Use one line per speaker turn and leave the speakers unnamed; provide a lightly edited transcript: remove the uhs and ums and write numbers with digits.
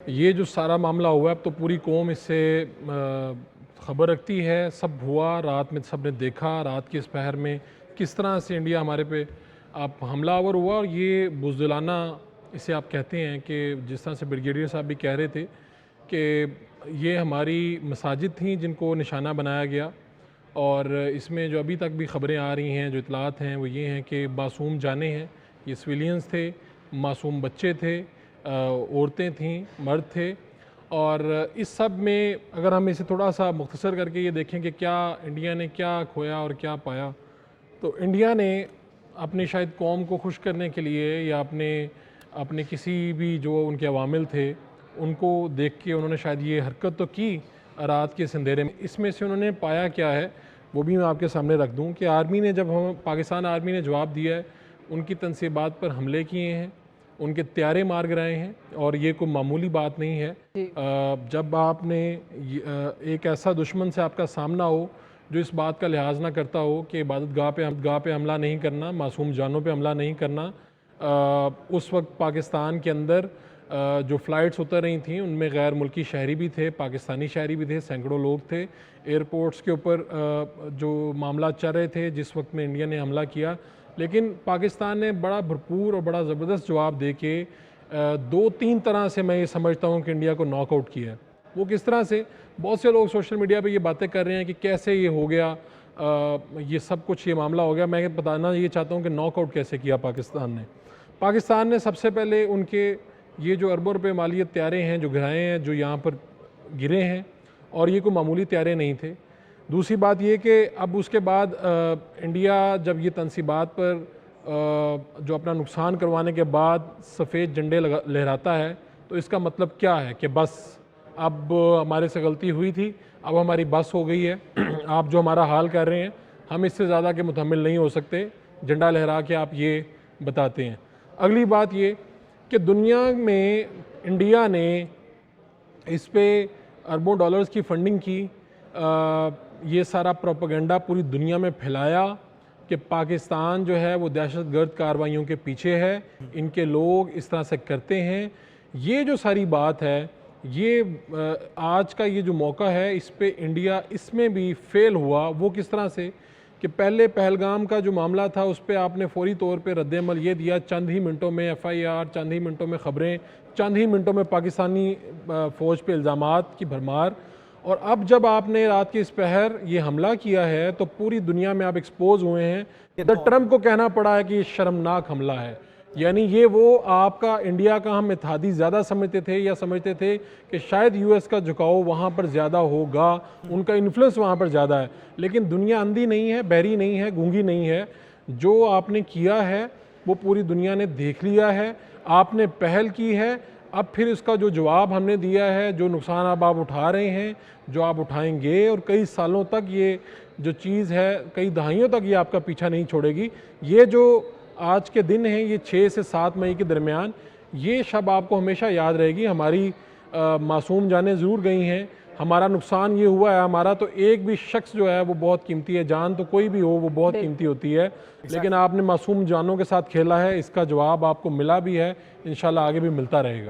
ये जो सारा मामला हुआ है, अब तो पूरी कौम इससे ख़बर रखती है। सब हुआ, रात में सब ने देखा, रात के इस पहर में किस तरह से इंडिया हमारे पे आप हमलावर हुआ। और ये बुज़दिलाना इसे आप कहते हैं कि जिस तरह से ब्रिगेडियर साहब भी कह रहे थे कि ये हमारी मसाजिद थी जिनको निशाना बनाया गया। और इसमें जो अभी तक भी ख़बरें आ रही हैं, जो इतलात हैं, वो ये हैं कि मासूम जानें हैं, ये सिविलियंस थे, मासूम बच्चे थे, औरतें थीं, मर्द थे। और इस सब में अगर हम इसे थोड़ा सा मुख्तसर करके ये देखें कि क्या इंडिया ने क्या खोया और क्या पाया, तो इंडिया ने अपने शायद कौम को खुश करने के लिए या अपने अपने किसी भी जो उनके अवामिल थे उनको देख के उन्होंने शायद ये हरकत तो की रात के इस अंधेरे में। इसमें से उन्होंने पाया क्या है वो भी मैं आपके सामने रख दूं कि आर्मी ने, जब हम पाकिस्तान आर्मी ने जवाब दिया है, उनकी तनसीबात पर हमले किए हैं, उनके त्यारे मार गिराए हैं। और ये कोई मामूली बात नहीं है। जब आपने एक ऐसा दुश्मन से आपका सामना हो जो इस बात का लिहाज ना करता हो कि इबादत गाह पे हमला नहीं करना, मासूम जानों पे हमला नहीं करना। उस वक्त पाकिस्तान के अंदर जो फ़्लाइट्स उतर रही थी उनमें गैर मुल्की शहरी भी थे, पाकिस्तानी शहरी भी थे, सैकड़ों लोग थे। एयरपोर्ट्स के ऊपर जो मामला चल रहे थे जिस वक्त में इंडिया ने हमला किया, लेकिन पाकिस्तान ने बड़ा भरपूर और बड़ा ज़बरदस्त जवाब दे के दो तीन तरह से मैं ये समझता हूँ कि इंडिया को नॉकआउट किया है। वो किस तरह से, बहुत से लोग सोशल मीडिया पे ये बातें कर रहे हैं कि कैसे ये हो गया, ये सब कुछ ये मामला हो गया। मैं बताना ये चाहता हूँ कि नॉकआउट कैसे किया पाकिस्तान ने सबसे पहले उनके ये जो अरबों रुपये मालियत त्यारे हैं जो गिराए हैं, जो यहाँ पर गिरे हैं, और ये कोई मामूली त्यारे नहीं थे। दूसरी बात ये कि अब उसके बाद इंडिया जब ये तनसीबात पर जो अपना नुकसान करवाने के बाद सफ़ेद झंडे लहराता है, तो इसका मतलब क्या है कि बस अब हमारे से गलती हुई थी, अब हमारी बस हो गई है। आप जो हमारा हाल कर रहे हैं, हम इससे ज़्यादा के मुतहम्मिल नहीं हो सकते, झंडा लहरा के आप ये बताते हैं। अगली बात ये कि दुनिया में इंडिया ने इस पे अरबों डॉलर्स की फंडिंग की, ये सारा प्रोपेगेंडा पूरी दुनिया में फैलाया कि पाकिस्तान जो है वो दहशतगर्द कार्रवाइयों के पीछे है, इनके लोग इस तरह से करते हैं। ये जो सारी बात है, ये आज का ये जो मौका है, इस पे इंडिया इसमें भी फेल हुआ। वो किस तरह से कि पहले पहलगाम का जो मामला था उस पर आपने फौरी तौर पे रद्द-ए-अमल ये दिया, चंद ही मिनटों में FIR, चंद ही मिनटों में ख़बरें, चंद ही मिनटों में पाकिस्तानी फ़ौज पे इल्ज़ामात की भरमार। और अब जब आपने रात के इस पहर ये हमला किया है तो पूरी दुनिया में आप एक्सपोज हुए हैं। ट्रंप को कहना पड़ा है कि ये शर्मनाक हमला है। यानी ये वो आपका इंडिया का हम इत्तेहादी ज़्यादा समझते थे, या समझते थे कि शायद US का झुकाव वहाँ पर ज़्यादा होगा, उनका इन्फ्लुएंस वहाँ पर ज़्यादा है। लेकिन दुनिया अंधी नहीं है, बहरी नहीं है, गूंगी नहीं है। जो आपने किया है वो पूरी दुनिया ने देख लिया है। आपने पहल की है, अब फिर इसका जो जवाब हमने दिया है, जो नुकसान अब आप उठा रहे हैं, जो आप उठाएंगे, और कई सालों तक ये जो चीज़ है, कई दहाइयों तक ये आपका पीछा नहीं छोड़ेगी। ये जो आज के दिन हैं, ये 6 से 7 मई के दरमियान, ये शब आपको हमेशा याद रहेगी। हमारी मासूम जानें ज़रूर गई हैं, हमारा नुकसान ये हुआ है, हमारा तो एक भी शख्स जो है वो बहुत कीमती है, जान तो कोई भी हो वो बहुत कीमती होती है। लेकिन आपने मासूम जानों के साथ खेला है, इसका जवाब आपको मिला भी है, इंशाल्लाह आगे भी मिलता रहेगा।